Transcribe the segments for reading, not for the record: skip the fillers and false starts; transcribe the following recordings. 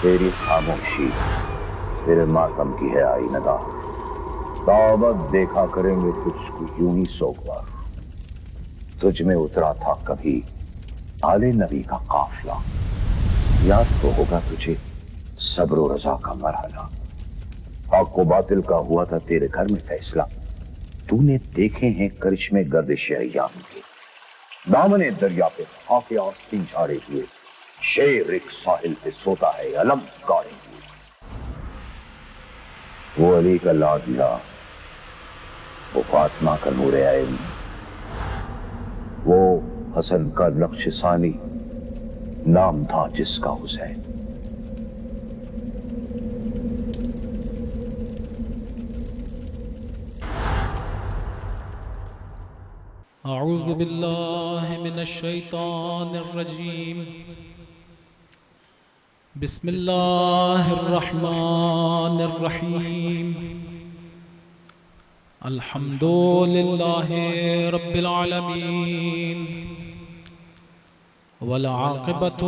تیری خاموشی تیرے ماتم کی ہے آئینہ دعوت دیکھا کریں گے تجھ کو یوں ہی سوگوار. تجھ میں اترا تھا کبھی آل نبی کا قافلہ. یاد تو ہوگا تجھے صبر و رضا کا مرحلہ. حق و باطل کا ہوا تھا تیرے گھر میں فیصلہ. تو نے دیکھے ہیں کرشمے گردش ایام کے. دامن دریا پہ خاک آستین جھاڑے ہوئے شیر ایک ساحل پہ سوتا ہے علم گاڑے ہوئے. وہ علی کا لاڈلا، وہ فاطمہ کا نور عین، وہ حسن کا نقش ثانی، نام تھا جس کا حسین. اعوذ باللہ من الشیطان الرجیم. بسم اللہ الرحمن الرحیم. الحمد للہ رب العالمین والعاقبۃ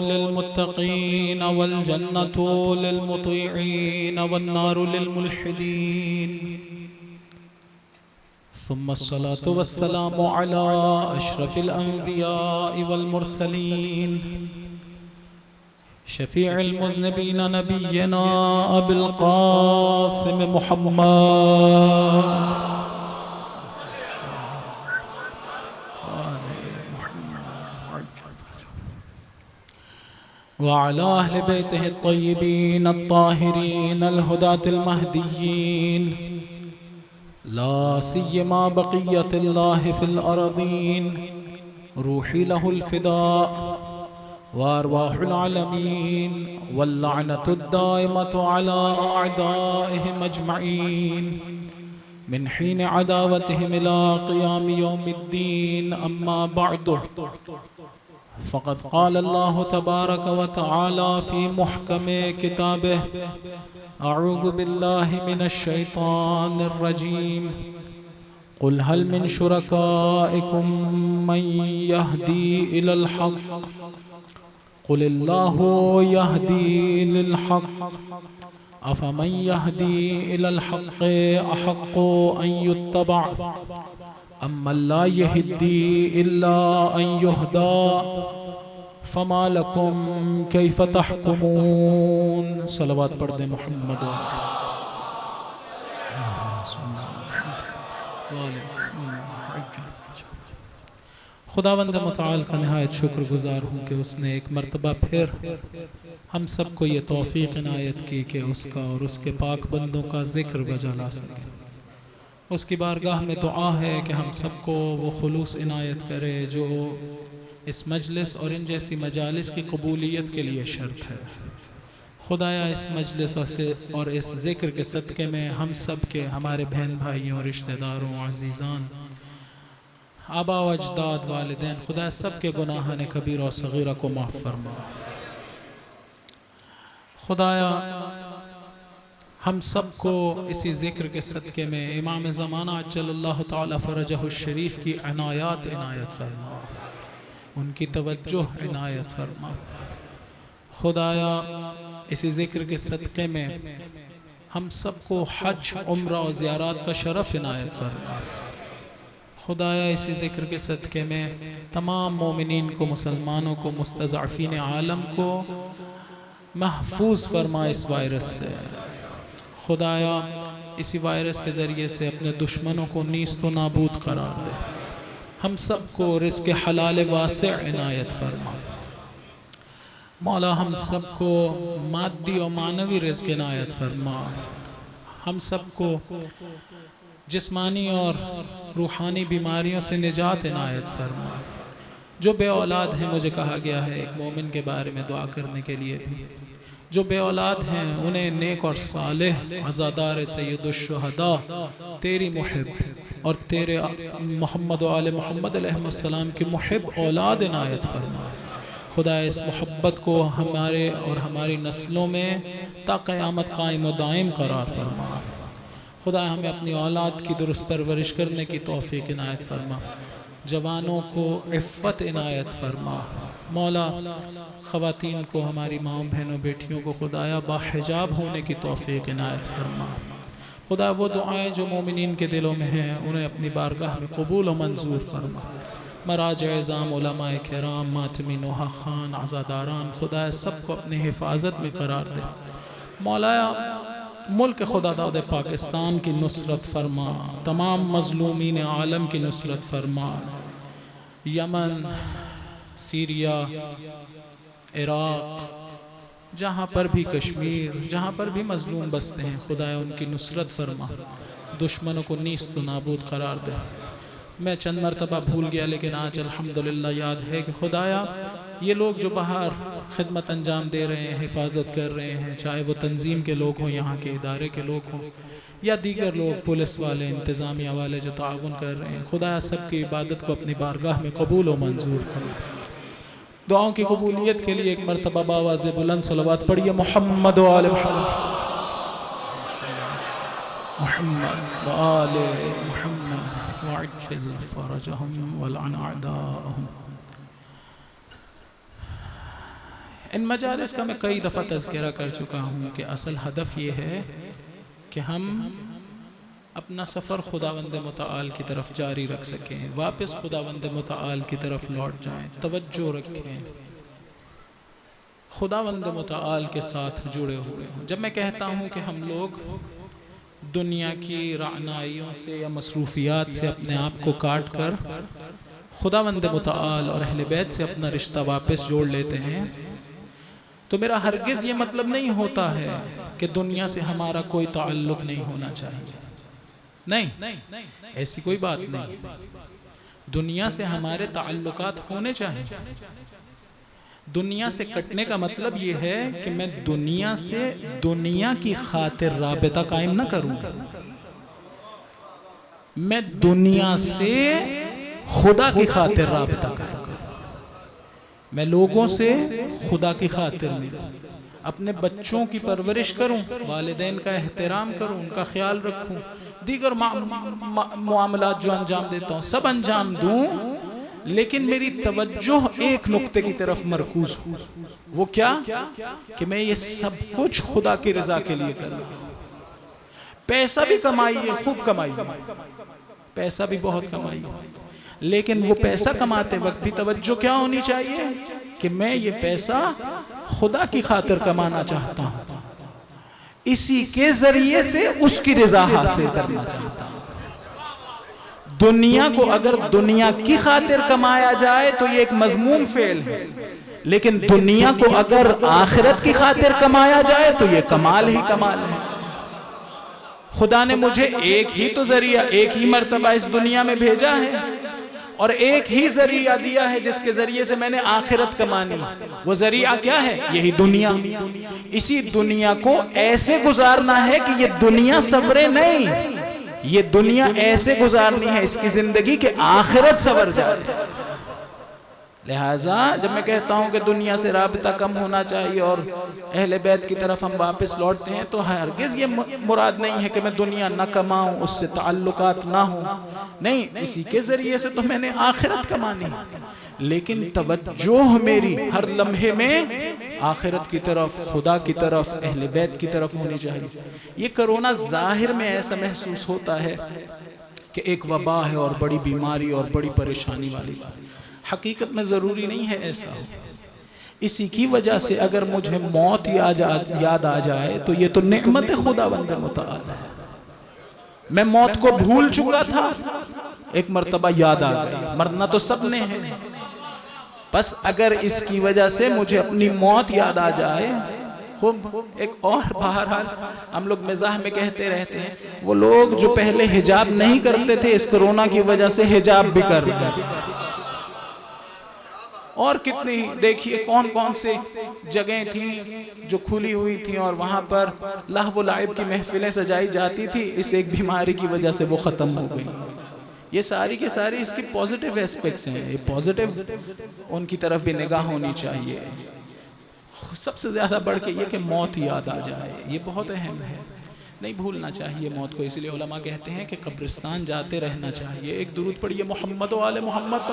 للمتقین والجنۃ للمطیعین والنار للملحدین. ثم الصلاة والسلام على أشرف الأنبياء والمرسلين شفيع المذنبين نبينا أبي القاسم محمد وعلى أهل بيته الطيبين الطاهرين الهداة المهديين لا سيما بقية الله في الأرضين. روحي له الفداء وأرواح العالمين واللعنة الدائمة على أعدائهم أجمعين من حين عداوتهم إلى قيام يوم الدين. أما بعد فقد قال الله تبارك وتعالى في محكم كتابه: أعوذ بالله من الشيطان الرجيم. قل هل من شركائكم من يهدي إلى الحق قل الله يهدي للحق أفمن يهدي إلى الحق أحق أن يتبع أمن لا يهدي إلا أن يهدى فما لكم كيف تحكمون. صلوات پڑھ دیں محمد خداوند متعال کا نہایت شکر گزار ہوں کہ اس نے ایک مرتبہ پھر ہم سب کو یہ توفیق عنایت کی کہ اس کا اور اس کے پاک بندوں کا ذکر بجا لا سکے. اس کی بارگاہ میں دعا ہے کہ ہم سب کو وہ خلوص عنایت کرے جو اس مجلس اور ان جیسی مجالس کی قبولیت کے لیے شرط ہے. خدایا اس مجلس اور اس ذکر کے صدقے میں ہم سب کے، ہمارے بہن بھائیوں، رشتہ داروں، عزیزان، آبا و اجداد، والدین، خدا سب کے گناہان کبیرہ و صغیرہ کو معاف فرما. خدایا ہم سب کو اسی ذکر کے صدقے میں امام زمانہ عجل اللہ تعالی فرجہ الشریف کی عنایت فرما، ان کی توجہ عنایت فرما. خدایا اسی ذکر کے صدقے میں ہم سب کو حج، عمرہ و زیارات کا شرف عنایت فرما. خدایا اسی ذکر کے صدقے میں تمام مومنین کو، مسلمانوں کو، مستضعفین عالم کو محفوظ فرما اس وائرس سے. خدایا اسی وائرس کے ذریعے سے اپنے دشمنوں کو نیست و نابود قرار دے. ہم سب کو رزق حلال واسع عنایت فرما. مولا ہم سب کو مادی و معنوی رزق عنایت فرما. ہم سب کو جسمانی اور روحانی بیماریوں سے نجات عنایت فرما. جو بے اولاد ہیں، مجھے کہا گیا ہے ایک مومن کے بارے میں دعا کرنے کے لیے بھی، جو بے اولاد ہیں انہیں نیک اور صالح عزادار سید الشہداء، تیری محب اور تیرے محمد و آل محمد علیہ السلام کی محب اولاد عنایت فرما. خدا اس محبت کو ہمارے اور ہماری نسلوں میں تا قیامت قائم و دائم قرار فرما. خدا ہمیں اپنی اولاد کی درست پرورش کرنے کی توفیق عنایت فرما. جوانوں کو عفت عنایت فرما. مولا خواتین کو، ہماری ماں بہنوں بیٹیوں کو خدایا باحجاب ہونے کی توفیق عنایت فرما۔ خدا وہ دعائیں جو مومنین کے دلوں میں ہیں انہیں اپنی بارگاہ میں قبول و منظور فرما۔ مراجع اعظام، علماء کرام، ماتمی نوحہ خان، عزاداران، خدا سب کو اپنی حفاظت میں قرار دے۔ مولایا ملک خدا داد پاکستان کی نصرت فرما، تمام مظلومین عالم کی نصرت فرما، یمن، سیریا، عراق، جہاں پر بھی کشمیر، جہاں پر بھی مظلوم بستے ہیں خدایا ان کی نصرت فرما، دشمنوں کو نیست و نابود قرار دے۔ میں چند مرتبہ بھول گیا لیکن آج الحمدللہ یاد ہے کہ خدایا یہ لوگ جو باہر خدمت انجام دے رہے ہیں، حفاظت کر رہے ہیں، چاہے وہ تنظیم کے لوگ ہوں، یہاں کے ادارے کے لوگ ہوں، یا دیگر لوگ پولیس والے، انتظامیہ والے جو تعاون کر رہے ہیں، خدایا سب کی عبادت کو اپنی بارگاہ میں قبول و منظور فرما۔ دعاؤں کی قبولیت کے لیے ایک مرتبہ باواز بلند صلوات پڑھیے، محمد و آل محمد، محمد و آل محمد وعجل فرجهم ولعن اعداءهم۔ ان مجالس کا میں کئی دفعہ تذکرہ کر چکا ہوں کہ اصل ہدف یہ ہے کہ ہم اپنا سفر خداوند متعال کی طرف جاری رکھ سکیں، واپس خداوند متعال کی طرف لوٹ جائیں، توجہ رکھیں، خداوند متعال کے ساتھ جڑے ہوئے ہوں۔ جب میں کہتا ہوں کہ ہم لوگ دنیا کی رعنائیوں سے یا مصروفیات سے اپنے آپ کو کاٹ کر خداوند متعال اور اہل بیت سے اپنا رشتہ واپس جوڑ لیتے ہیں، تو میرا ہرگز یہ مطلب نہیں ہوتا ہے کہ دنیا سے ہمارا کوئی تعلق نہیں ہونا چاہیے، نہیں، ایسی کوئی بات نہیں۔ دنیا سے ہمارے تعلقات ہونے چاہیے۔ دنیا سے کٹنے کا مطلب یہ ہے کہ میں دنیا سے دنیا کی خاطر رابطہ قائم نہ کروں، میں دنیا سے خدا کی خاطر رابطہ قائم کروں، میں لوگوں سے خدا کی خاطر ملوں، اپنے بچوں کی پرورش کروں، والدین کا احترام کروں، ان کا خیال رکھوں، دیگر معاملات جو انجام دیتا ہوں سب انجام دوں، لیکن میری توجہ ایک نقطے کی طرف مرکوز ہو۔ وہ کیا؟ کہ میں یہ سب کچھ خدا کی رضا کے لیے کر لوں۔ پیسہ بھی کمائیے، خوب کمائیے، پیسہ بھی بہت کمائیے، لیکن وہ پیسہ کماتے وقت بھی توجہ کیا ہونی چاہیے کہ میں یہ پیسہ خدا کی خاطر کمانا چاہتا ہوں، اسی کے ذریعے سے اس کی رضا حاصل کرنا چاہتا ہوں۔ دنیا کو اگر دنیا کی خاطر کمایا جائے تو یہ ایک مذموم فعل ہے، لیکن دنیا کو اگر آخرت کی خاطر کمایا جائے تو یہ کمال ہی کمال ہے۔ خدا نے مجھے ایک ہی تو ذریعہ، ایک ہی مرتبہ اس دنیا میں بھیجا ہے، اور ایک ہی ذریعہ دیا ہے جس کے ذریعے سے میں نے آخرت کمانی۔ وہ ذریعہ کیا ہے؟ یہی دنیا۔ اسی دنیا کو ایسے گزارنا ہے کہ یہ دنیا سورے نہیں، یہ دنیا ایسے گزارنی ہے اس کی زندگی کہ آخرت سور جائے۔ لہٰذا جب میں کہتا ہوں کہ دنیا سے رابطہ کم ہونا چاہیے اور اہل بیت کی طرف ہم واپس لوٹتے ہیں، تو ہرگز یہ مراد نہیں ہے کہ میں دنیا نہ کماؤں، اس سے تعلقات نہ ہوں، نہیں، اسی کے ذریعے سے تو میں نے آخرت کمانی، لیکن توجہ میری ہر لمحے میں آخرت کی طرف، خدا کی طرف، اہل بیت کی طرف ہونی چاہیے۔ یہ کرونا ظاہر میں ایسا محسوس ہوتا ہے کہ ایک وبا ہے اور بڑی بیماری اور بڑی پریشانی والی بات، حقیقت میں ضروری نہیں ہے ایسا۔ اسی کی وجہ سے اگر مجھے موت یاد آ جائے تو یہ تو نعمت خداوند متعال ہے۔ میں موت کو بھول چکا تھا، ایک مرتبہ یاد آ گئی، مرنا تو سب نے ہے، بس اگر اس کی وجہ سے مجھے اپنی موت یاد آ جائے، خوب ایک اور بہرحال ہم لوگ مزاح میں کہتے رہتے ہیں، وہ لوگ جو پہلے حجاب نہیں کرتے تھے اس کرونا کی وجہ سے حجاب بھی کر رہے ہیں، اور کتنی دیکھیے کون کون سے جگہیں تھیں جو کھلی ہوئی تھیں اور وہاں پر لہو و لعب کی محفلیں سجائی جاتی تھی، اس ایک بیماری کی وجہ سے وہ ختم ہو گئی۔ یہ ساری کی ساری اس کی پوزیٹیو ایسپیکٹس ہیں، یہ پوزیٹیو ان کی طرف بھی نگاہ ہونی چاہیے۔ سب سے زیادہ بڑھ کے یہ کہ موت یاد آ جائے، یہ بہت اہم ہے، نہیں بھولنا چاہیے موت کو، اس لیے علماء کہتے ہیں کہ قبرستان جاتے رہنا چاہیے۔ ایک درود پڑھیے محمد و آل محمد۔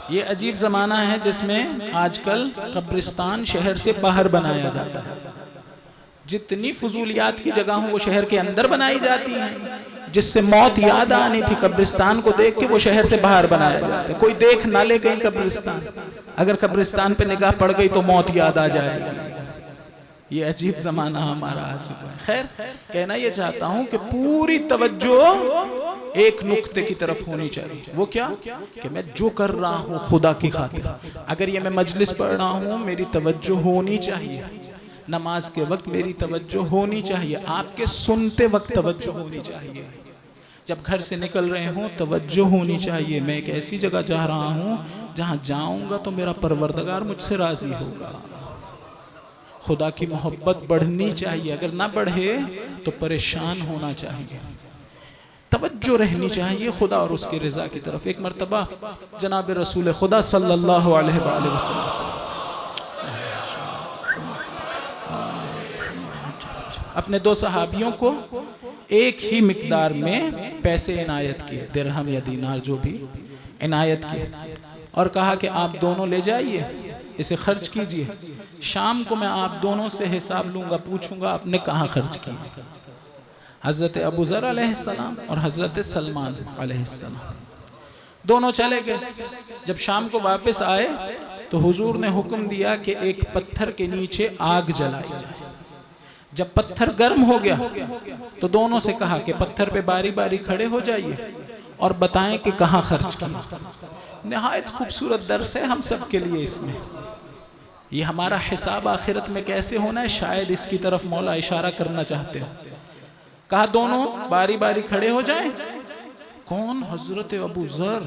یہ عجیب زمانہ ہے جس میں آج کل قبرستان شہر سے باہر بنایا جاتا ہے. جتنی فضولیات کی جگہ ہوں وہ شہر کے اندر بنائی جاتی ہیں. جس سے موت یاد آنی تھی قبرستان کو دیکھ کے وہ شہر سے باہر بنایا جاتا ہے. کوئی دیکھ نہ لے کہیں قبرستان، اگر قبرستان پہ نگاہ پڑ گئی تو موت یاد آ جائے گی. یہ عجیب زمانہ ہمارا آ چکا ہے. خیر، کہنا یہ چاہتا ہوں کہ پوری توجہ ایک نقطے کی طرف ہونی چاہیے. وہ کیا؟ کہ میں جو کر رہا ہوں خدا کی خاطر. اگر یہ میں مجلس پڑھ رہا ہوں میری توجہ ہونی چاہیے. نماز کے وقت میری توجہ ہونی چاہیے. آپ کے سنتے وقت توجہ ہونی چاہیے. جب گھر سے نکل رہے ہوں توجہ ہونی چاہیے. میں ایک ایسی جگہ جا رہا ہوں جہاں جاؤں گا تو میرا پروردگار مجھ سے راضی ہوگا. خدا کی محبت بڑھنی چاہیے. اگر نہ بڑھے تو پریشان ہونا چاہیے. توجہ رہنی چاہیے خدا اور اس کی رضا کی طرف. ایک مرتبہ جناب رسول خدا صلی اللہ علیہ وآلہ وسلم اپنے 2 صحابیوں کو ایک ہی مقدار میں پیسے عنایت کیے، درہم یا دینار جو بھی عنایت کیے، اور کہا کہ آپ دونوں لے جائیے، اسے خرچ کیجئے. شام کو میں آپ دونوں سے حساب لوں گا، پوچھوں گا آپ نے کہاں خرچ کی. حضرت ابو ذر علیہ السلام اور حضرت سلمان علیہ السلام دونوں چلے گئے. جب شام کو واپس آئے تو حضور نے حکم دیا کہ ایک پتھر کے نیچے آگ جلائی جائے. جب پتھر گرم ہو گیا تو دونوں سے کہا کہ پتھر پہ باری باری کھڑے ہو جائیے اور بتائیں کہ کہاں خرچ کیا. نہایت خوبصورت درس ہے ہم سب کے لیے. اس میں یہ ہمارا حساب آخرت میں کیسے ہونا ہے شاید اس کی طرف مولا اشارہ کرنا چاہتے ہیں. کہا دونوں باری باری کھڑے ہو جائیں. کون؟ حضرت ابو ذر،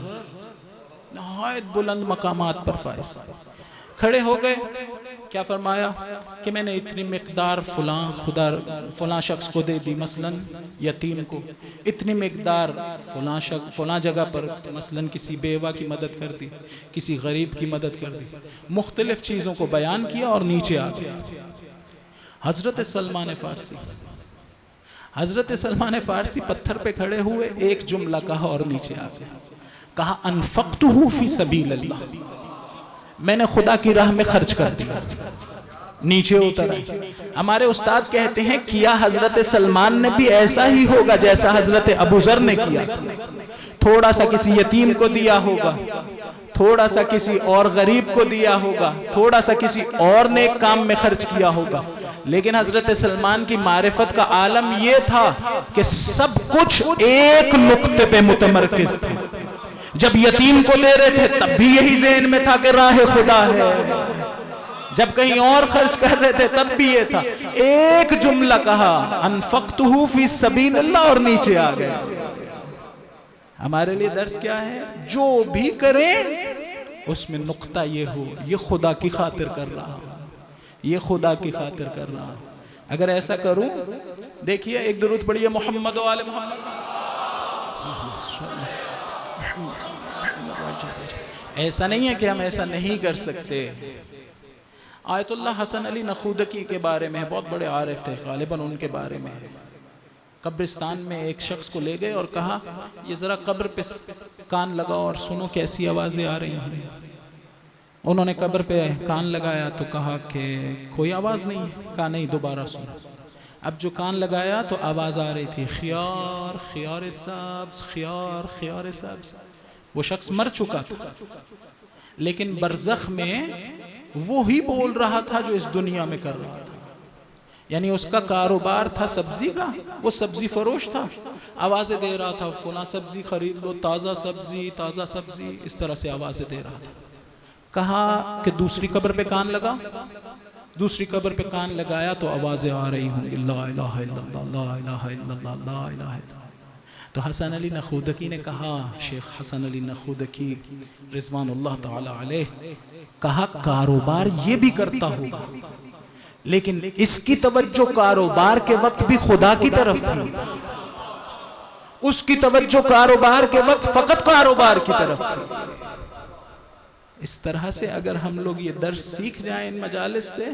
نہایت بلند مقامات پر فائز. کھڑے ہو گئے. کیا فرمایا کہ میں نے اتنی مقدار فلاں شخص کو دے دی، مثلا یتیم کو. اتنی مقدار فلاں جگہ پر مثلا کسی بیوہ کی مدد کر دی، کسی غریب کی مدد کر دی. مختلف چیزوں کو بیان کیا اور نیچے آ گیا. حضرت سلمان فارسی پتھر پہ کھڑے ہوئے، ایک جملہ کہا اور نیچے آ گیا. کہا انفقتہ فی سبیل اللہ، میں نے خدا کی راہ میں خرچ کر دیا. نیچے اتر آئے. ہمارے استاد کہتے ہیں کیا حضرت سلمان نے بھی ایسا ہی ہوگا جیسا حضرت ابو ذر نے کیا. تھوڑا سا کسی یتیم کو دیا ہوگا، تھوڑا سا کسی اور غریب کو دیا ہوگا، تھوڑا سا کسی اور نیک کام میں خرچ کیا ہوگا. لیکن حضرت سلمان کی معرفت کا عالم یہ تھا کہ سب کچھ ایک نقطے پہ متمرکز تھا. جب یتیم کو لے رہے تھے تب بھی یہی ذہن میں تھا کہ راہ خدا ہے. جب کہیں اور خرچ کر رہے تھے تب بھی یہ تھا. ایک جملہ کہا انفقتہ فی سبیل اللہ اور نیچے آ گئے. ہمارے لیے درس کیا ہے؟ جو بھی کریں اس میں نقطہ یہ ہو یہ خدا کی خاطر کر رہا ہوں، یہ خدا کی خاطر کر رہا ہوں. اگر ایسا کروں، دیکھیے ایک درود پڑھیے محمد و آل محمد. ایسا نہیں ہے کہ ہم ایسا نہیں کر سکتے. آیت اللہ حسن علی نخودکی کے بارے میں بہت بڑے عارف تھے، غالباً ان کے بارے میں قبرستان میں ایک شخص کو لے گئے اور کہا یہ ذرا قبر پہ کان لگاؤ اور سنو کیسی آوازیں آ رہی ہیں. انہوں نے قبر پہ کان لگایا تو کہا کہ کوئی آواز نہیں ہے. کہا نہیں، دوبارہ سنو. اب جو کان لگایا تو آواز آ رہی تھی خیار خیار سبز، خیار خیار سبز. وہ شخص مر چکا تھا لیکن برزخ میں وہی بول رہا تھا جو اس دنیا میں کر رہا تھا. یعنی اس کا کاروبار تھا سبزی کا، وہ سبزی فروش تھا، آوازیں دے رہا تھا فلاں سبزی خرید لو، تازہ سبزی تازہ سبزی، اس طرح سے آوازیں دے رہا تھا. کہا کہ دوسری قبر پہ کان لگا. دوسری قبر پہ کان لگایا تو آوازیں آ رہی ہوں گی لا الہ الا اللہ لا الہ الا اللہ لا الہ الا اللہ. تو حسن علی نخودکی نے کہا، شیخ حسن علی نخودکی رضوان اللہ تعالی علیہ، کہا کاروبار یہ بھی کرتا ہوگا لیکن اس کی توجہ کاروبار کے وقت بھی خدا کی طرف تھی. اس کی توجہ کاروبار کے وقت فقط کاروبار کی طرف تھی. اس طرح سے اگر ہم لوگ یہ درس سیکھ جائیں ان مجالس سے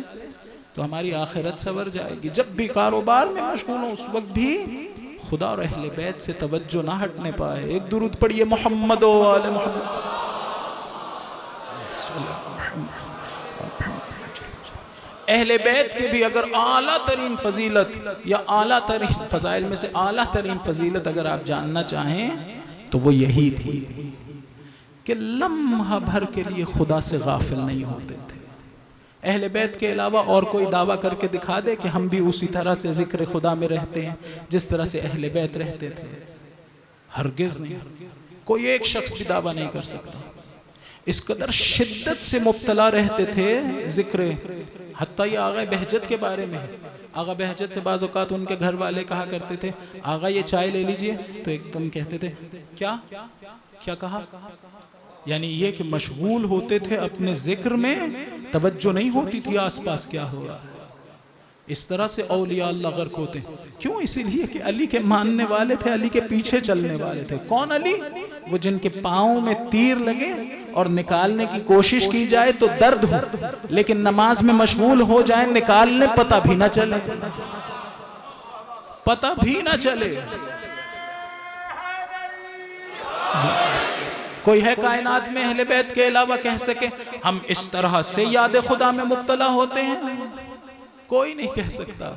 تو ہماری آخرت سنور جائے گی. جب بھی کاروبار میں مشغول ہوں اس وقت بھی خدا اور اہل بیت سے توجہ نہ ہٹنے پائے. ایک درود پڑھیے محمد و آل محمد. اہل بیت کے بھی اگر اعلیٰ ترین فضیلت یا اعلیٰ ترین فضائل میں سے اعلیٰ ترین فضیلت اگر آپ جاننا چاہیں تو وہ یہی تھی کہ لمحہ بھر کے لیے خدا سے غافل نہیں ہوتے تھے. اہل بیت کے علاوہ اور کوئی دعویٰ کر کے دکھا دے کہ ہم بھی اسی طرح سے ذکر خدا میں رہتے ہیں جس طرح سے اہل بیت رہتے تھے. ہرگز نہیں. کوئی ایک شخص بھی دعویٰ نہیں کر سکتا. اس قدر شدت سے مبتلا رہتے تھے ذکر. حتیٰ یہ آغا بہجت کے بارے میں. آغا بہجت سے بعض اوقات ان کے گھر والے کہا کرتے تھے آغا یہ چائے لے لیجئے, تو ایک دم کہتے تھے کیا کہا. یعنی یہ کہ مشغول ہوتے تھے اپنے ذکر میں, توجہ نہیں ہوتی تھی آس پاس کیا ہو رہا. اس طرح سے اولیاء اللہ غرق ہوتے ہیں. کیوں؟ اسی لیے کہ علی کے ماننے والے تھے, علی کے پیچھے چلنے والے تھے. کون علی؟ وہ جن کے پاؤں میں تیر لگے اور نکالنے کی کوشش کی جائے تو درد ہو, لیکن نماز میں مشغول ہو جائیں نکالنے پتہ بھی نہ چلے, پتہ بھی نہ چلے. کوئی ہے کائنات میں اہل بیت کے علاوہ کہہ سکے ہم اس طرح سے یاد خدا میں مبتلا ہوتے ہیں؟ کوئی نہیں کہہ سکتا.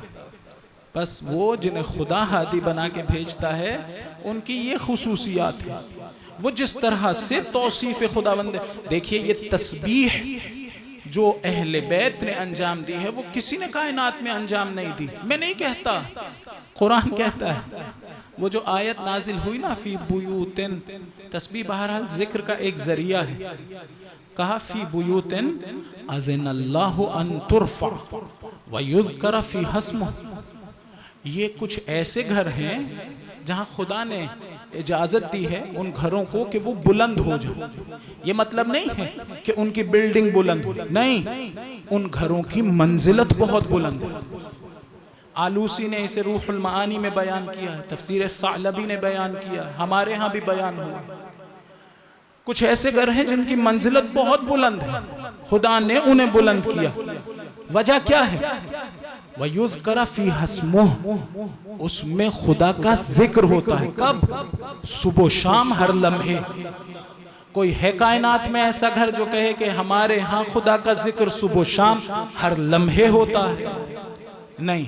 بس وہ جنہیں خدا ہادی بنا کے بھیجتا ہے ان کی یہ خصوصیات ہیں. وہ جس طرح سے توصیف خداوند. دیکھیے یہ تسبیح جو اہل بیت نے انجام دی ہے وہ کسی نے کائنات میں انجام نہیں دی. میں نہیں کہتا, قرآن کہتا ہے. وہ جو آیت نازل ہوئی نا فی بیوتن, تسبیح بہرحال ذکر کا ایک ذریعہ ہے. کہا فی بیوتن اذن اللہ ان ترفع ویذکر فیہا اسمہ. یہ کچھ ایسے گھر ہیں جہاں خدا نے اجازت دی ہے ان گھروں کو کہ وہ بلند ہو جائیں. یہ مطلب نہیں ہے کہ ان کی بلڈنگ بلند ہو, نہیں, ان گھروں کی منزلت بہت بلند ہے. آلوسی نے اسے روح المعانی میں بیان کیا ہے, تفسیر ثعلبی نے بیان کیا, ہمارے ہاں بھی بیان ہوا. کچھ ایسے گھر ہیں جن کی منزلت بہت بلند ہے, خدا نے انہیں بلند کیا. وجہ کیا ہے؟ وَيُذْكَرَ فِيهَا اسْمُهُ, اس میں خدا کا ذکر ہوتا ہے. کب؟ صبح و شام, ہر لمحے. کوئی ہے کائنات میں ایسا گھر جو کہے کہ ہمارے ہاں خدا کا ذکر صبح و شام ہر لمحے ہوتا ہے؟ نہیں.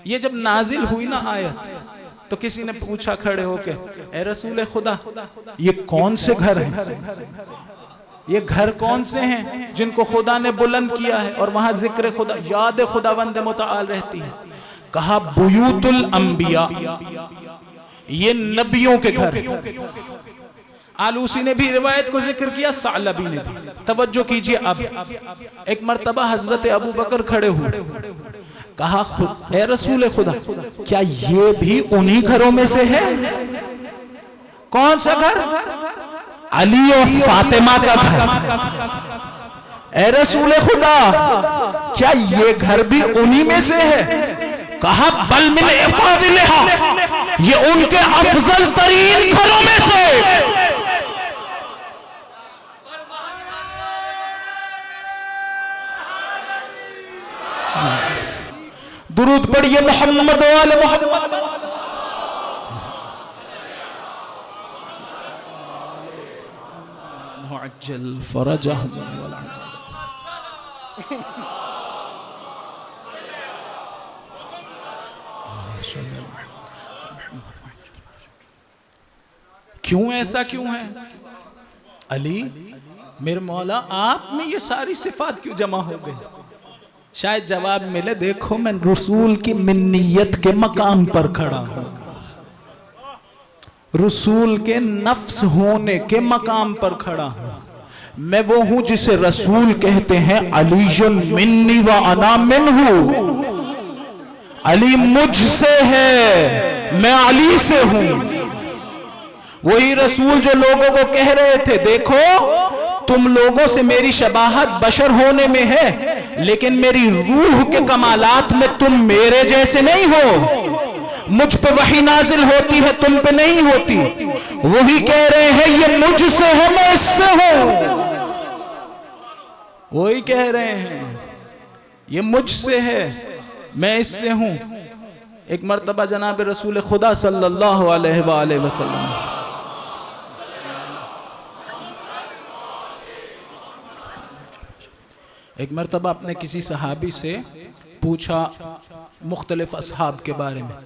یہ جب نازل ہوئی نا آیت تو کسی نے پوچھا کھڑے ہو کے اے رسول خدا یہ کون سے گھر ہیں, یہ گھر کون سے ہیں جن کو خدا نے بلند کیا ہے اور وہاں ذکر خدا, یاد خداوند متعال رہتی ہے؟ کہا بیوت الانبیاء, یہ نبیوں کے گھر. آلوسی نے بھی روایت کو ذکر کیا, ثعلبی نے بھی. توجہ کیجئے. اب ایک مرتبہ حضرت ابو بکر کھڑے ہوئے, کہا اے رسول خدا کیا یہ بھی انہی گھروں میں سے ہے؟ کون سا گھر؟ علی اور فاطمہ کا گھر. اے رسول خدا کیا یہ گھر بھی انہی میں سے ہے؟ کہا بل من افاضلہا, یہ ان کے افضل ترین گھروں میں سے. درود پڑھیے محمد و آل محمد. عجل فرجہم. کیوں ایسا کیوں ہے؟ علی میرے مولا آپ میں یہ ساری صفات کیوں جمع ہو گئی؟ شاید جواب ملے دیکھو میں رسول کی منیت کے مقام پر کھڑا ہوں, رسول کے نفس ہونے کے مقام پر کھڑا ہوں. میں وہ ہوں جسے رسول کہتے ہیں علی منی و انا منہ, علی مجھ سے ہے میں علی سے ہوں. وہی رسول جو لوگوں کو کہہ رہے تھے دیکھو تم لوگوں سے میری شباہت بشر ہونے میں ہے لیکن میری روح کے کمالات میں تم میرے جیسے نہیں ہو. مجھ پہ وحی نازل ہوتی ہے تم پہ نہیں ہوتی. وہی کہہ رہے ہیں یہ مجھ سے ہے میں اس سے ہوں. وہی کہہ رہے ہیں یہ مجھ سے ہے میں اس سے ہوں. ایک مرتبہ جناب رسول خدا صلی اللہ علیہ وآلہ وسلم ایک مرتبہ اپنے کسی صحابی سے پوچھا مختلف اصحاب کے بارے میں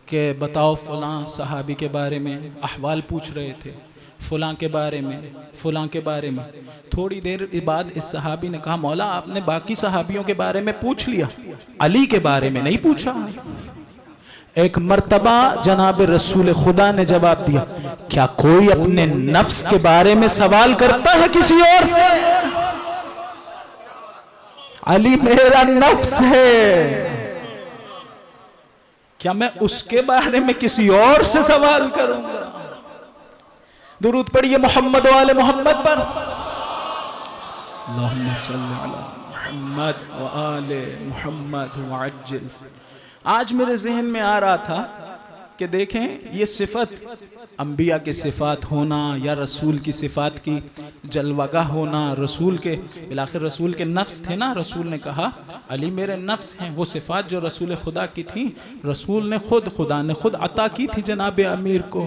کہ بتاؤ فلاں صحابی کے بارے میں احوال پوچھ رہے تھے، فلاں کے بارے میں، فلاں کے بارے میں. تھوڑی دیر بعد اس صحابی نے کہا مولا آپ نے باقی صحابیوں کے بارے میں پوچھ لیا، علی کے بارے میں نہیں پوچھا. ایک مرتبہ جناب رسول خدا نے جواب دیا کیا کوئی اپنے نفس کے بارے میں سوال کرتا ہے کسی اور سے؟ علی میرا نفس ہے، کیا میں اس کے بارے میں کسی اور سے سوال کروں گا؟ درود پڑھیے محمد و آل محمد پر. اللہم صلی علی محمد و آل محمد وعجل. آج میرے ذہن میں آ رہا تھا کہ دیکھیں یہ صفت انبیاء کے صفات ہونا یا رسول کی صفات کی جلوگاہ ہونا، رسول کے بالآخر رسول کے نفس تھے نا. رسول نے کہا علی میرے نفس ہیں. وہ صفات جو رسول خدا کی تھیں رسول نے خدا نے خود عطا کی تھی جناب امیر کو.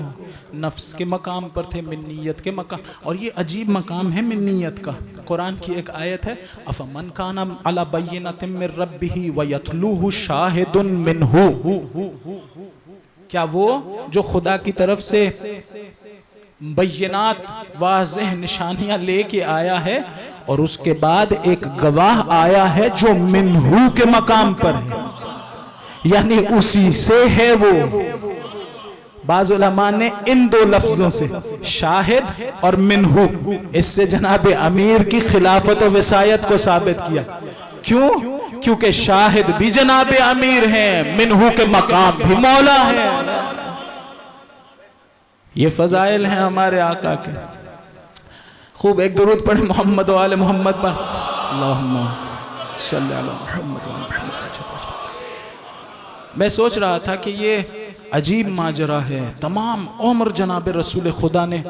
نفس کے مقام پر تھے، منیت کے مقام. اور یہ عجیب مقام ہے منیت کا. قرآن کی ایک آیت ہے افمن کان علی بینۃ من ربہ ویتلوہ شاہد منہ. کیا وہ جو خدا کی طرف سے بینات واضح نشانیاں لے کے آیا ہے اور اس کے بعد ایک گواہ آیا ہے جو منہو کے مقام پر ہے، یعنی اسی سے ہے وہ. بعض علماء نے ان دو لفظوں سے شاہد اور منہو اس سے جناب امیر کی خلافت و وصایت کو ثابت کیا. کیوں؟ کیونکہ شاہد بھی جناب امیر ہیں، منہو کے مقام بھی مولا ہیں. یہ فضائل ہیں ہمارے آقا کے. خوب ایک درود پڑھیں محمد و آل محمد پر. اللہم صلی علی محمد و آل محمد. میں سوچ رہا تھا کہ یہ عجیب ماجرا ہے. تمام عمر جناب رسول خدا نے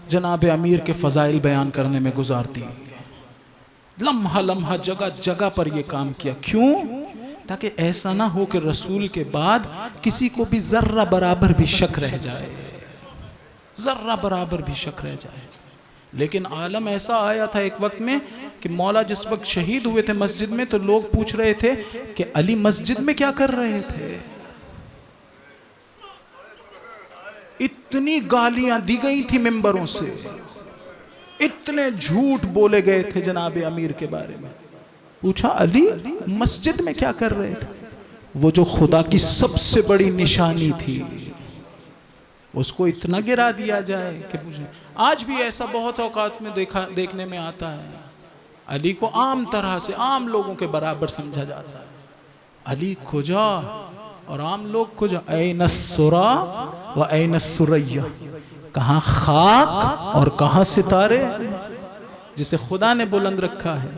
جناب امیر کے فضائل بیان کرنے میں گزار دی. لمحہ لمحہ جگہ جگہ پر یہ کام کیا. کیوں؟ تاکہ ایسا نہ ہو کہ رسول کے بعد کسی کو بھی ذرہ برابر بھی شک رہ جائے، ذرہ برابر بھی شک رہ جائے. لیکن عالم ایسا آیا تھا ایک وقت میں کہ مولا جس وقت شہید ہوئے تھے مسجد میں تو لوگ پوچھ رہے تھے کہ علی مسجد میں کیا کر رہے تھے. اتنی گالیاں دی گئی تھی ممبروں سے، اتنے جھوٹ بولے گئے تھے جناب امیر کے بارے میں. پوچھا علی مسجد میں کیا کر رہے تھے؟ وہ جو خدا کی سب سے بڑی نشانی تھی اس کو اتنا گرا دیا جائے کہ آج بھی ایسا بہت اوقات میں دیکھنے میں آتا ہے. علی کو عام طرح سے عام لوگوں کے برابر سمجھا جاتا ہے. علی کھجا اور عام کھجا. کھجا این السرا و این السریہ، کہاں خاک اور کہاں ستارے جسے خدا نے بلند رکھا ہے.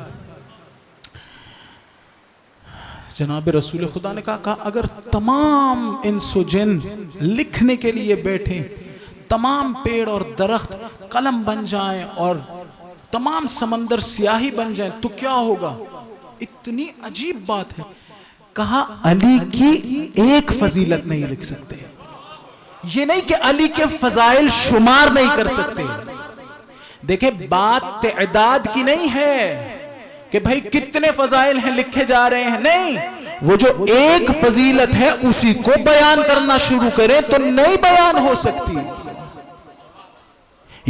جناب رسول خدا نے کہا اگر تمام انس و جن لکھنے کے لیے بیٹھیں، تمام پیڑ اور درخت قلم بن جائیں اور تمام سمندر سیاہی بن جائیں تو کیا ہوگا؟ اتنی عجیب بات ہے. کہا علی کی ایک فضیلت نہیں لکھ سکتے. یہ نہیں کہ علی کے فضائل شمار نہیں کر سکتے. دیکھیں بات تعداد کی نہیں ہے کہ بھائی کتنے فضائل ہیں لکھے جا رہے ہیں. نہیں، وہ جو ایک فضیلت ہے اسی کو بیان کرنا شروع کریں تو نہیں بیان ہو سکتی.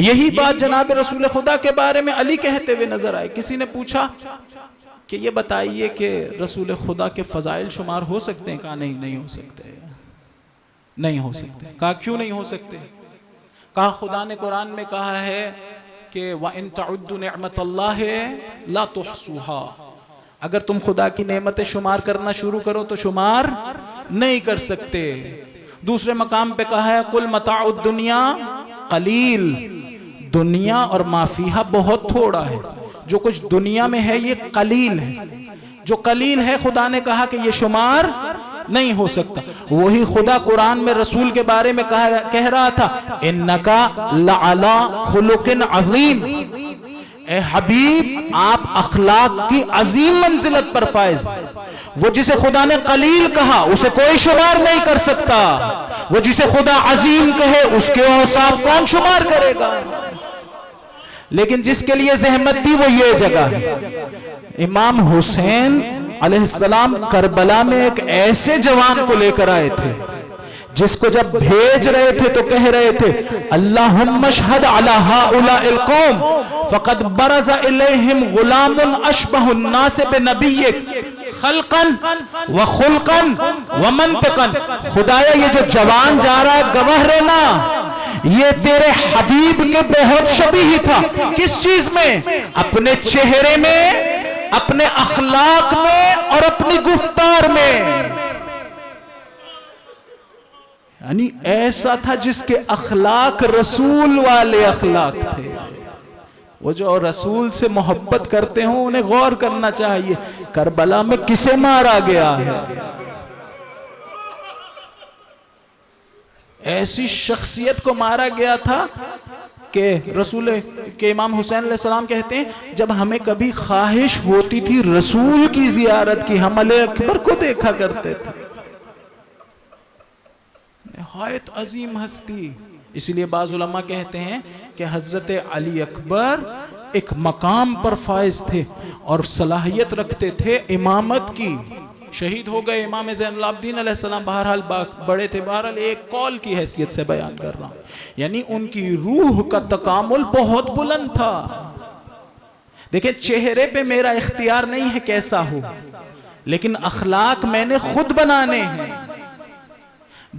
یہی بات جناب رسول خدا کے بارے میں علی کہتے ہوئے نظر آئے. کسی نے پوچھا کہ یہ بتائیے کہ رسول خدا کے فضائل شمار ہو سکتے ہیں؟ کہا نہیں ہو سکتے، نہیں ہو سکتے. کہا کیوں نہیں ہو سکتے؟ کہا خدا نے قرآن میں کہا ہے کہ وَإِن تَعُدُّ نِعْمَةَ اللَّهِ لَا تُحْصُوهَا. اگر تم خدا کی نعمتیں شمار کرنا شروع کرو تو شمار نہیں کر سکتے. دوسرے مقام پہ کہا ہے قُلْ مَتَاعُ الدُّنْيَا قَلِيل. دنیا اور ما فیہا بہت تھوڑا ہے. جو کچھ دنیا میں ہے یہ قلیل ہے. جو قلیل ہے خدا نے کہا کہ یہ شمار نہیں ہو سکتا. وہی خدا قرآن میں رسول کے بارے میں کہہ رہا تھا اِنَّكَ لَعَلَىٰ خُلُقٍ عَظِيمٍ. اے حبیب آپ اخلاق کی عظیم منزلت پر فائز. وہ جسے خدا نے قلیل کہا اسے کوئی شمار نہیں کر سکتا. وہ جسے خدا عظیم کہے اس کے اوصاف کون شمار کرے گا؟ لیکن جس کے لیے زحمت دی وہ یہ جگہ ہے. امام حسین علیہ السلام کربلا میں ایک ایسے جوان کو لے کر آئے تھے جس کو جب بھیج رہے تھے تو کہہ رہے تھے اللہم اشہد علی ہؤلاء القوم فقد برز الیہم غلام اشبہ الناس بنبیک خلقا وخلقا ومنطقا. خدایا یہ جو جوان جا رہا ہے گواہ رہنا یہ تیرے حبیب کے بہت شبیہ تھا. کس چیز میں؟ اپنے چہرے میں، اپنے اخلاق میں اور اپنی گفتار میں. یعنی ایسا تھا جس کے اخلاق رسول والے اخلاق تھے. وہ جو رسول سے محبت کرتے ہوں انہیں غور کرنا چاہیے کربلا میں کسے مارا گیا ہے. ایسی شخصیت کو مارا گیا تھا کہ رسول کے امام حسین علیہ السلام کہتے ہیں جب ہمیں کبھی خواہش ہوتی تھی رسول کی زیارت کی ہم علی اکبر کو دیکھا کرتے تھے. نہایت عظیم ہستی. اس لیے بعض علماء کہتے ہیں کہ حضرت علی اکبر ایک مقام پر فائز تھے اور صلاحیت رکھتے تھے امامت کی. شہید ہو گئے امام زین العابدین علیہ السلام، بہرحال بڑے تھے. بہرحال ایک قول کی حیثیت سے بیان کر رہا ہوں. یعنی ان کی روح کا تکامل بہت بلند تھا. دیکھیں چہرے پہ میرا اختیار نہیں ہے کیسا ہو، لیکن اخلاق میں نے خود بنانے ہیں.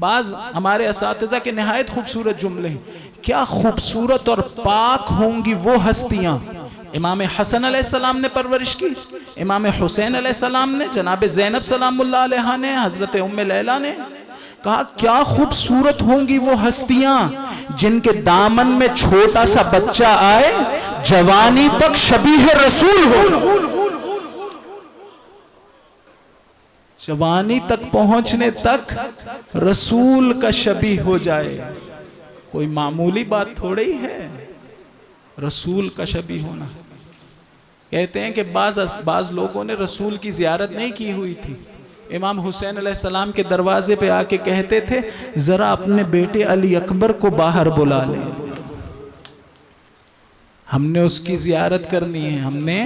بعض ہمارے اساتذہ کے نہایت خوبصورت جملے ہیں. کیا خوبصورت اور پاک ہوں گی وہ ہستیاں امام حسن علیہ السلام نے پرورش کی، امام حسین علیہ السلام نے، جناب زینب سلام اللہ علیہ نے، حضرت ام لیلہ نے. کہا کیا خوبصورت ہوں گی وہ ہستیاں جن کے دامن میں چھوٹا سا بچہ آئے جوانی تک شبیہ رسول ہو. جوانی تک پہنچنے تک رسول کا شبیہ ہو جائے. کوئی معمولی بات تھوڑی ہے رسول کا شبیہ ہونا. کہتے ہیں کہ بعض لوگوں نے رسول کی زیارت نہیں کی ہوئی تھی. امام حسین علیہ السلام کے دروازے پہ آ کے کہتے تھے ذرا اپنے بیٹے علی اکبر کو باہر بلا لیں، ہم نے اس کی زیارت کرنی ہے. ہم نے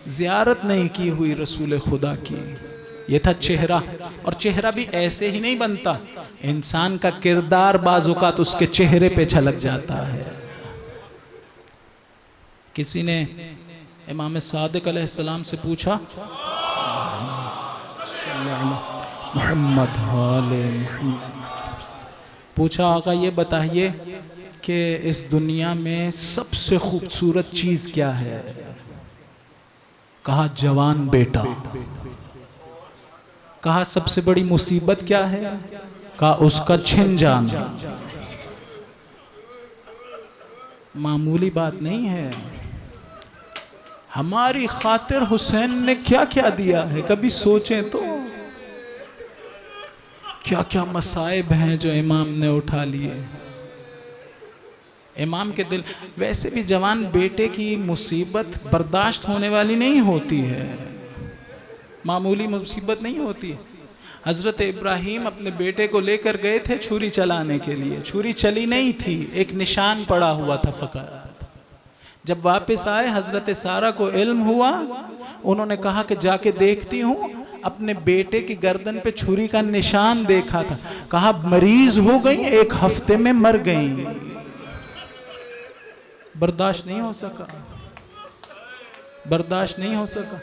زیارت نہیں کی ہوئی رسول خدا کی. یہ تھا چہرہ. اور چہرہ بھی ایسے ہی نہیں بنتا، انسان کا کردار بعض اوقات اس کے چہرے پہ جھلک جاتا ہے. کسی نے امام صادق علیہ السلام سے پوچھا محمد پوچھا آقا یہ بتائیے کہ اس دنیا میں سب سے خوبصورت چیز کیا ہے؟ کہا جوان بیٹا. کہا سب سے بڑی مصیبت کیا ہے؟ کہا اس کا چھن جانا. معمولی بات نہیں ہے. ہماری خاطر حسین نے کیا کیا دیا ہے کبھی سوچیں تو. کیا کیا مصائب ہیں جو امام نے اٹھا لیے. امام کے دل ویسے بھی جوان بیٹے کی مصیبت برداشت ہونے والی نہیں ہوتی ہے، معمولی مصیبت نہیں ہوتی. حضرت ابراہیم اپنے بیٹے کو لے کر گئے تھے چھری چلانے کے لیے. چھری چلی نہیں تھی، ایک نشان پڑا ہوا تھا فقط. جب واپس آئے حضرت سارہ کو علم ہوا، انہوں نے کہا کہ جا کے دیکھتی ہوں. اپنے بیٹے کی گردن پہ چھری کا نشان دیکھا تھا. کہا مریض ہو گئی، 1 ہفتے میں مر گئی. برداشت نہیں ہو سکا، برداشت نہیں ہو سکا.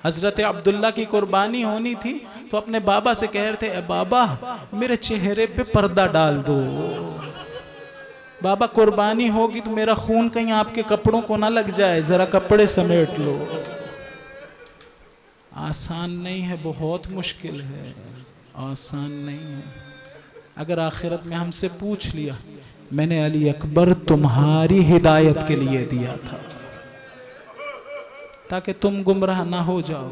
حضرت عبداللہ کی قربانی ہونی تھی تو اپنے بابا سے کہہ رہے تھے اے بابا میرے چہرے پہ پردہ ڈال دو. بابا قربانی ہوگی تو میرا خون کہیں آپ کے کپڑوں کو نہ لگ جائے، ذرا کپڑے سمیٹ لو. آسان نہیں ہے، بہت مشکل ہے، آسان نہیں ہے. اگر آخرت میں ہم سے پوچھ لیا میں نے علی اکبر تمہاری ہدایت کے لیے دیا تھا تاکہ تم گمراہ نہ ہو جاؤ،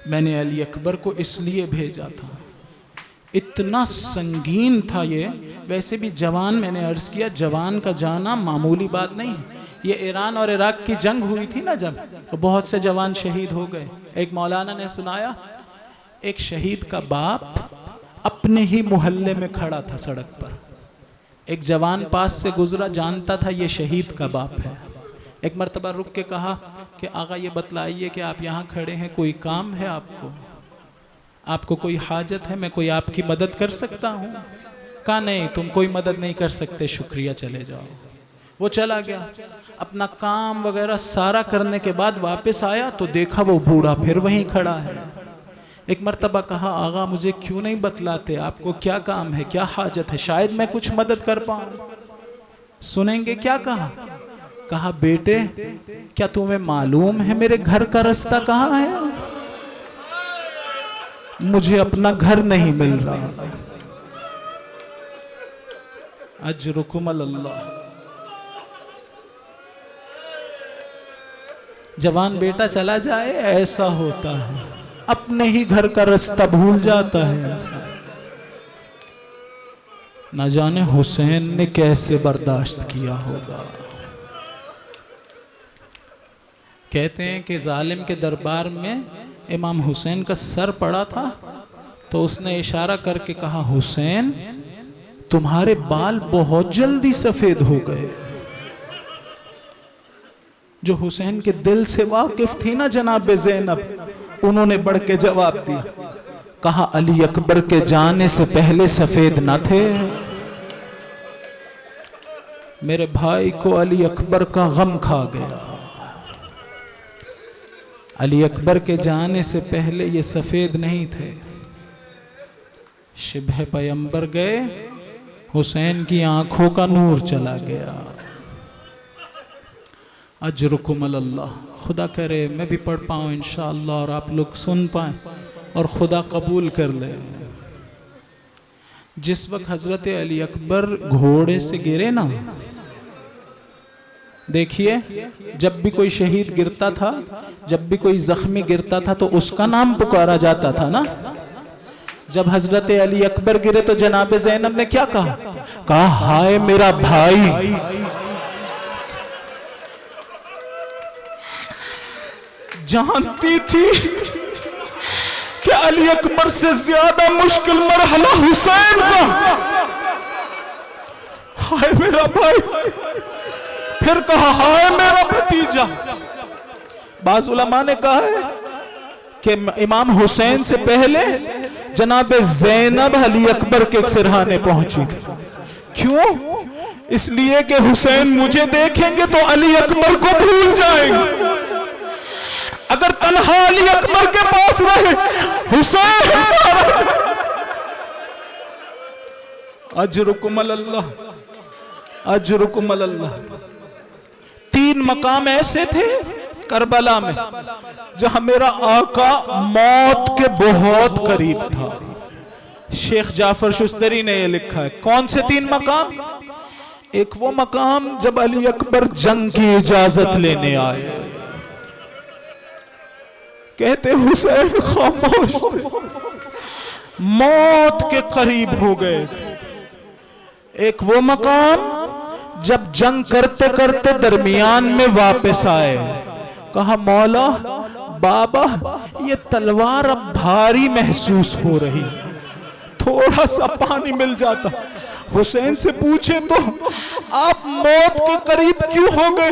میں نے علی اکبر کو اس لیے بھیجا تھا. اتنا سنگین تھا یہ. ویسے بھی جوان، میں نے عرض کیا جوان کا جانا معمولی بات نہیں. یہ ایران اور عراق کی جنگ ہوئی تھی نا جب، تو بہت سے جوان شہید ہو گئے. ایک مولانا نے سنایا ایک شہید کا باپ اپنے ہی محلے میں کھڑا تھا سڑک پر. ایک جوان پاس سے گزرا، جانتا تھا یہ شہید کا باپ ہے. ایک مرتبہ رک کے کہا کہ آقا یہ بتلائیے کہ آپ یہاں کھڑے ہیں، کوئی کام ہے آپ کو کوئی حاجت ہے، میں کوئی آپ کی مدد کر سکتا ہوں؟ کہا نہیں، تم کوئی مدد نہیں کر سکتے، شکریہ، چلے جاؤ. وہ چلا گیا. اپنا کام وغیرہ سارا کرنے کے بعد واپس آیا تو دیکھا وہ بوڑھا پھر وہیں کھڑا ہے. ایک مرتبہ کہا آغا مجھے کیوں نہیں بتلاتے، آپ کو کیا کام ہے، کیا حاجت ہے، شاید میں کچھ مدد کر پاؤں. سنیں گے کیا کہا؟ کہا بیٹے کیا تمہیں معلوم ہے میرے گھر کا رستہ کہاں ہے؟ مجھے اپنا گھر نہیں مل رہا. اجرکم اللہ. جوان بیٹا چلا جائے، ایسا ہوتا ہے، اپنے ہی گھر کا رستہ بھول جاتا ہے انسان. نہ جانے حسین نے کیسے برداشت کیا ہوگا. کہتے ہیں کہ ظالم کے دربار میں امام حسین کا سر پڑا تھا تو اس نے اشارہ کر کے کہا حسین تمہارے بال بہت جلدی سفید ہو گئے. جو حسین کے دل سے واقف تھی نا جناب زینب، انہوں نے بڑھ کے جواب دیا، کہا علی اکبر کے جانے سے پہلے سفید نہ تھے. میرے بھائی کو علی اکبر کا غم کھا گیا. علی اکبر کے جانے سے پہلے یہ سفید نہیں تھے. شبہ پیمبر گئے، حسین کی آنکھوں کا نور چلا گیا. اجرکم اللہ. خدا کرے میں بھی پڑھ پاؤں انشاءاللہ اور آپ لوگ سن پائیں اور خدا قبول کر لے. جس وقت حضرت علی اکبر گھوڑے سے گرے نا، دیکھیے جب بھی کوئی شہید گرتا تھا، جب بھی کوئی زخمی گرتا تھا تو اس کا نام پکارا جاتا تھا نا. جب حضرت علی اکبر گرے تو جناب زینب نے کیا کہا؟ کہا ہائے میرا بھائی. جانتی تھی کہ علی اکبر سے زیادہ مشکل مرحلہ حسین کا. ہائے میرا بھائی. پھر کہا ہائے میرا بھتیجا. بعض علماء نے کہا ہے کہ امام حسین سے پہلے جناب زینب علی اکبر کے سرہانے پہنچی. کیوں؟ اس لیے کہ حسین مجھے دیکھیں گے تو علی اکبر کو بھول جائیں گے. اگر تنہا علی اکبر کے پاس رہے حسین. اجرکم اللہ. اجرکم اللہ. 3 مقام ایسے تھے کربلا میں جہاں میرا آقا موت کے بہت قریب تھا. شیخ جعفر شستری نے یہ لکھا ہے. کون سے 3 مقام؟ ایک وہ مقام جب علی اکبر جنگ کی اجازت لینے آئے، کہتے حسین خاموش تھے، موت کے قریب ہو گئے. ایک وہ مقام جب جنگ کرتے کرتے درمیان میں واپس آئے، کہا مولا بابا یہ تلوار اب بھاری محسوس ہو رہی، تھوڑا سا پانی مل جاتا. حسین سے پوچھے تو آپ موت کے قریب کیوں ہو گئے؟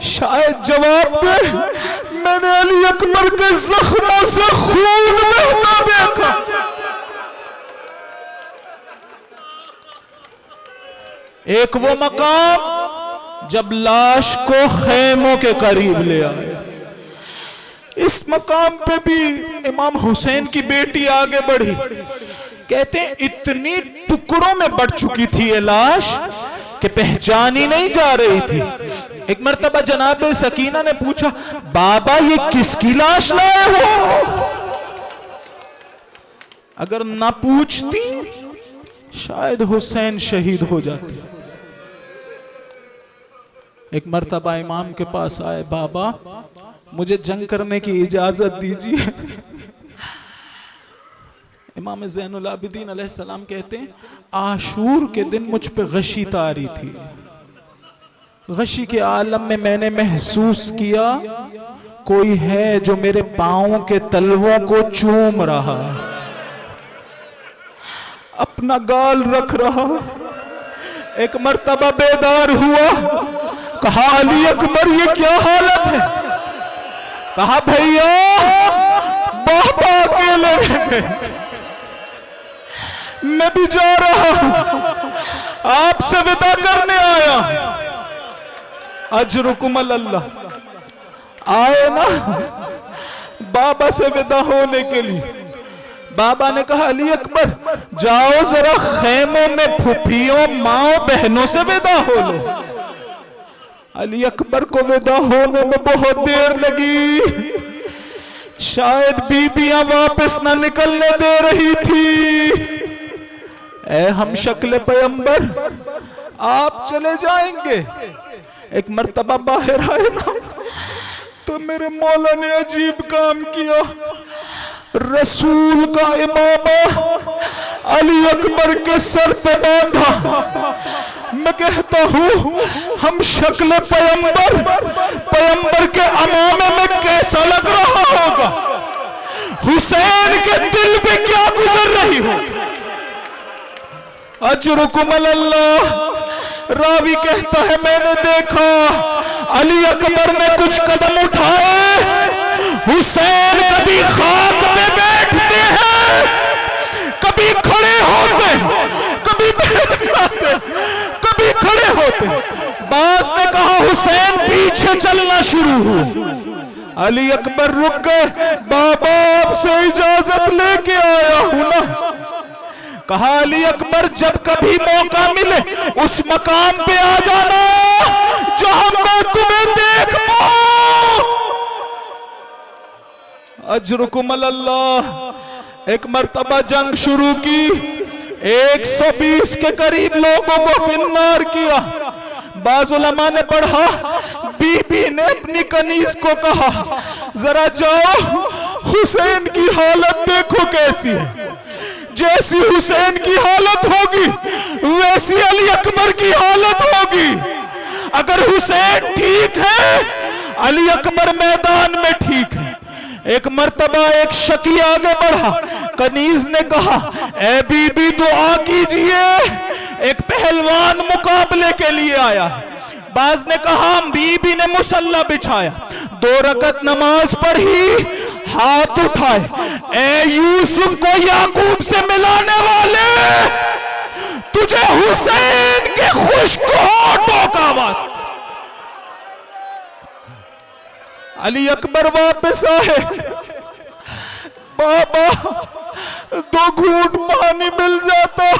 شاید جواب دے میں نے علی اکبر کے زخموں سے خون بہتا دیکھا. ایک وہ مقام جب لاش کو خیموں کے قریب لے آئے. اس مقام پہ بھی امام حسین کی بیٹی آگے بڑھی. کہتے ہیں اتنی ٹکڑوں میں بڑھ چکی تھی یہ لاش کہ پہچانی نہیں جا رہی تھی. ایک مرتبہ جناب سکینہ نے پوچھا بابا یہ کس کی لاش لائے ہو؟ اگر نہ پوچھتی شاید حسین شہید ہو جاتے. ایک مرتبہ امام کے پاس آئے، بابا مجھے جنگ کرنے کی اجازت دیجیے. امام زین العابدین علیہ السلام کہتے ہیں عاشور کے دن مجھ پہ غشی طاری تھی. غشی کے عالم میں نے محسوس کیا کوئی ہے جو میرے پاؤں کے تلووں کو چوم رہا، اپنا گال رکھ رہا. ایک مرتبہ بیدار ہوا، کہا علی اکبر یہ کیا حالت ہے؟ کہا بھئیا بابا اکیلے رہ گئے، میں بھی جا رہا ہوں، آپ سے ودا کرنے آیا۔ اجرکم اللہ، آئے نا بابا سے ودا ہونے کے لیے۔ بابا نے کہا علی اکبر جاؤ ذرا خیموں میں پھوپھیوں ماؤں بہنوں سے ودا ہو لو۔ علی اکبر کو ودا ہونے میں بہت دیر لگی، شاید بیبیاں واپس نہ نکلنے دے رہی تھی۔ اے ہم شکل پیغمبر آپ چلے جائیں گے؟ ایک مرتبہ باہر آئے نا تو میرے مولا نے عجیب کام کیا، رسول کا امامہ علی اکبر کے سر پہ باندھا۔ میں کہتا ہوں ہم شکل پیغمبر کے امامے میں کیسا لگ رہا ہوگا، حسین کے دل پہ کیا گزر رہی ہو۔ اجرکم اللہ، راوی کہتا ہے میں نے دیکھا علی اکبر نے کچھ قدم اٹھائے، حسین کبھی خاک پہ بیٹھتے ہیں، کبھی کھڑے ہوتے، کبھی بیٹھ جاتے، کبھی کھڑے ہوتے۔ بعض نے کہا حسین پیچھے چلنا شروع ہو، علی اکبر رک گئے، بابا آپ سے اجازت لے کے آیا ہوں نا۔ کہا علی اکبر جب کبھی موقع ملے اس مقام پہ آ جانا جہاں میں تمہیں دیکھ پاؤں۔ اجرکم اللہ، ایک مرتبہ جنگ شروع کی، 120 کے قریب لوگوں کو فنار کیا۔ بعض علماء نے پڑھا بی بی نے اپنی کنیز کو کہا ذرا جاؤ حسین کی حالت دیکھو کیسی ہے، جیسی حسین کی حالت ہوگی ویسی علی اکبر کی حالت ہوگی۔ اگر حسین ٹھیک ہے علی اکبر میدان میں ٹھیک ہے۔ ایک مرتبہ ایک شکی آگے بڑھا، کنیز نے کہا اے بی بی دعا کیجئے، ایک پہلوان مقابلے کے لیے آیا ہے۔ بعض نے کہا بی بی نے مصلی بچھایا، 2 رکعت نماز پڑھی، ہاتھ اٹھائے، اے یوسف کو یعقوب سے ملانے والے، تجھے حسین کے خشک ہونٹوں کا واسطہ۔ علی اکبر واپس آئے، بابا 2 گھونٹ پانی مل جاتا۔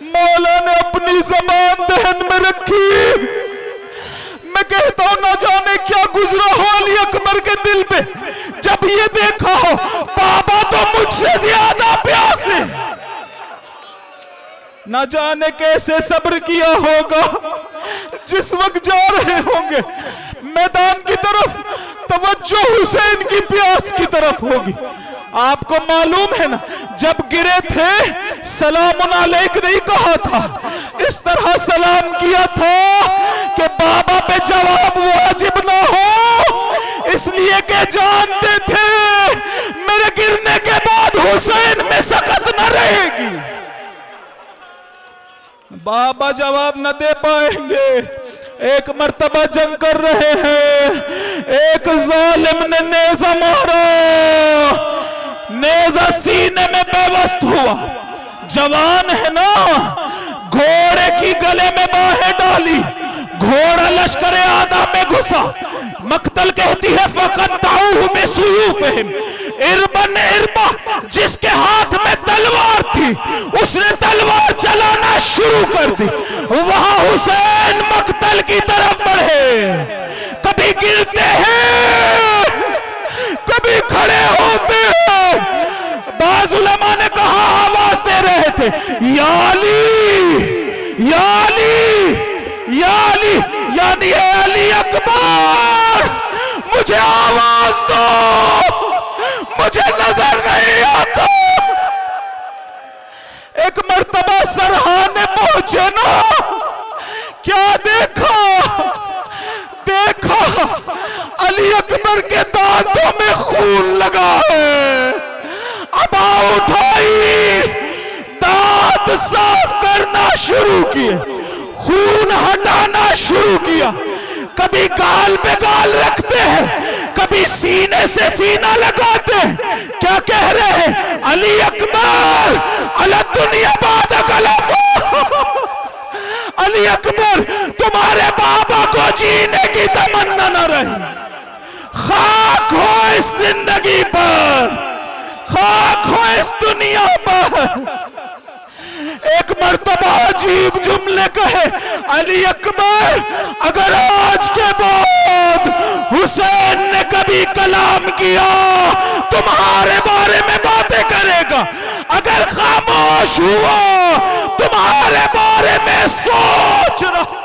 مولا نے اپنی زبان دہن میں رکھی۔ میں کہتا ہوں نہ جانے کیا گزرا ہو علی اکبر کے دل پہ جب یہ دیکھا ہو بابا تو مجھ سے زیادہ پیاسے، نہ جانے کیسے صبر کیا ہوگا۔ جس وقت جا رہے ہوں گے میدان کی طرف توجہ حسین کی پیاس کی طرف ہوگی۔ آپ کو معلوم ہے نا جب گرے تھے سلام علیک نہیں کہا تھا، اس طرح سلام کیا تھا کہ بابا پہ جواب واجب نہ ہو، اس لیے کہ جانتے تھے میرے گرنے کے بعد حسین میں سکت نہ رہے گی۔ بابا جواب نہ دے پائیں گے۔ ایک مرتبہ جنگ کر رہے ہیں، ایک ظالم نے نیزہ مارا، نیزہ سینے میں پیوست ہوا، جوان ہے نا، گھوڑے کی گلے میں باہیں ڈالی، گھوڑا لشکر آدھا میں گھسا۔ مقتل کہتی ہے فَقَطَّعُوهُ بِسُيُوفِهِمْ، اربن اربا، جس کے ہاتھ میں تلوار تھی اس نے تلوار چلانا شروع کر دی۔ وہاں حسین مقتل کی طرف بڑھے، کبھی گرتے ہیں کبھی کھڑے ہوتے ہیں۔ بعض علماء نے کہا آواز دے رہے تھے یا علی یا علی یا علی، یعنی اے علی اکبر مجھے آواز دو، مجھے نظر نہیں آتا۔ ایک مرتبہ سرحانے پہنچے نا، کیا دیکھا علی اکبر کے دانتوں میں خون لگا ہے، ابا اٹھائی، دانت صاف کرنا شروع کیے، خون ہٹانا شروع کیا. کبھی گال پہ گال رکھتے ہیں، کبھی سینے سے سینہ لگاتے ہیں. کیا کہہ رہے ہیں؟ علی اکبر علی الدنیا بعد خلافہ. علی اکبر تمہارے بابا کو جینے کی تمنا نہ رہی. خاک ہو اس زندگی پر، خاک ہو اس دنیا پر. ایک مرتبہ عجیب جملے کہے علی اکبر، اگر آج کے بعد حسین نے کبھی کلام کیا تمہارے بارے میں باتیں کرے گا، اگر خاموش ہوا تمہارے بارے میں سوچ رہا.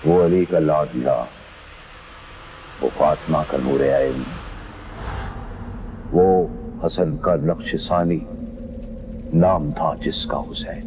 وہ علی کا لاڈلا، وہ فاطمہ کا نور عین، وہ حسن کا نقش ثانی، نام تھا جس کا حسین.